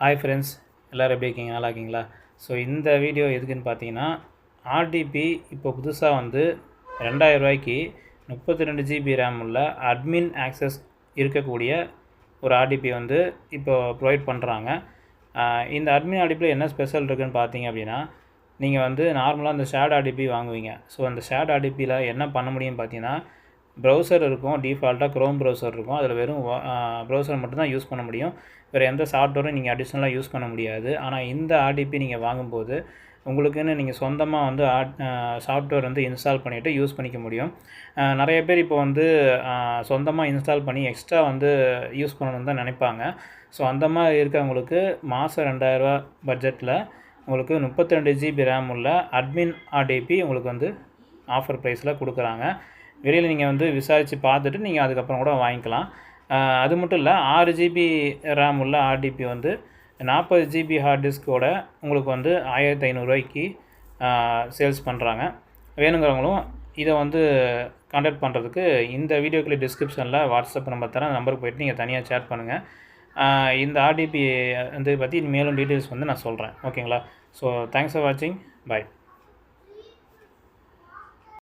Hi friends, எல்லோரும் எப்படி இருக்கீங்க? நல்லா இருக்கீங்களா? ஸோ இந்த வீடியோ எதுக்குன்னு பார்த்தீங்கன்னா, ஆர்டிபி இப்போ புதுசாக வந்து ரூ. 32 ஜிபி ரேம் உள்ள அட்மின் ஆக்சஸ் இருக்கக்கூடிய ஒரு ஆர்டிபி வந்து இப்போ ப்ரொவைட் பண்ணுறாங்க. இந்த அட்மின் ஆர்டிபியில் என்ன ஸ்பெஷல் இருக்குதுன்னு பார்த்தீங்க அப்படின்னா, நீங்கள் வந்து நார்மலாக அந்த ஷேர்ட் ஆர்டிபி வாங்குவீங்க. ஸோ அந்த ஷேர்ட் ஆர்டிபியில் என்ன பண்ண முடியும்னு பார்த்தீங்கன்னா, ப்ரௌசர் இருக்கும், டிஃபால்ட்டாக க்ரோம் ப்ரௌசர் இருக்கும். அதில் வெறும் ப்ரௌசர் மட்டும்தான் யூஸ் பண்ண முடியும். வேறு எந்த சாஃப்ட்வேரும் நீங்கள் அடிஷ்னலாக யூஸ் பண்ண முடியாது. ஆனால் இந்த ஆர்டிபி நீங்கள் வாங்கும்போது உங்களுக்குன்னு நீங்கள் சொந்தமாக வந்து சாஃப்ட்வேர் வந்து இன்ஸ்டால் பண்ணிவிட்டு யூஸ் பண்ணிக்க முடியும். நிறைய பேர் இப்போ வந்து சொந்தமாக இன்ஸ்டால் பண்ணி எக்ஸ்ட்ரா வந்து யூஸ் பண்ணணுன்னு தான் நினைப்பாங்க. ஸோ அந்த மாதிரி இருக்கவங்களுக்கு மாதம் ரூ. 2000 பட்ஜெட்டில் உங்களுக்கு 32 ஜிபி ரேம் உள்ள அட்மின் ஆர்டிபி உங்களுக்கு வந்து ஆஃபர் ப்ரைஸில் கொடுக்குறாங்க. வெளியில் நீங்கள் வந்து விசாரித்து பார்த்துட்டு நீங்கள் அதுக்கப்புறம் கூட வாங்கிக்கலாம். அது மட்டும் இல்லை, 6 ஜிபி ரேம் உள்ள ஆர்டிபி வந்து 40 ஜிபி ஹார்ட் டிஸ்கோட உங்களுக்கு வந்து 1500 சேல்ஸ் பண்ணுறாங்க. வேணுங்கிறவங்களும் இதை வந்து கான்டாக்ட் பண்ணுறதுக்கு இந்த வீடியோக்குள்ளே டிஸ்கிரிப்ஷனில் வாட்ஸ்அப் நம்பர் தரேன். அந்த நம்பருக்கு போய்ட்டு நீங்கள் தனியாக சேட் பண்ணுங்கள். இந்த ஆர்டிபி வந்து பற்றி மேலும் டீட்டெயில்ஸ் வந்து நான் சொல்கிறேன். ஓகேங்களா? ஸோ தேங்க்ஸ் ஃபார் வாட்சிங். பாய்.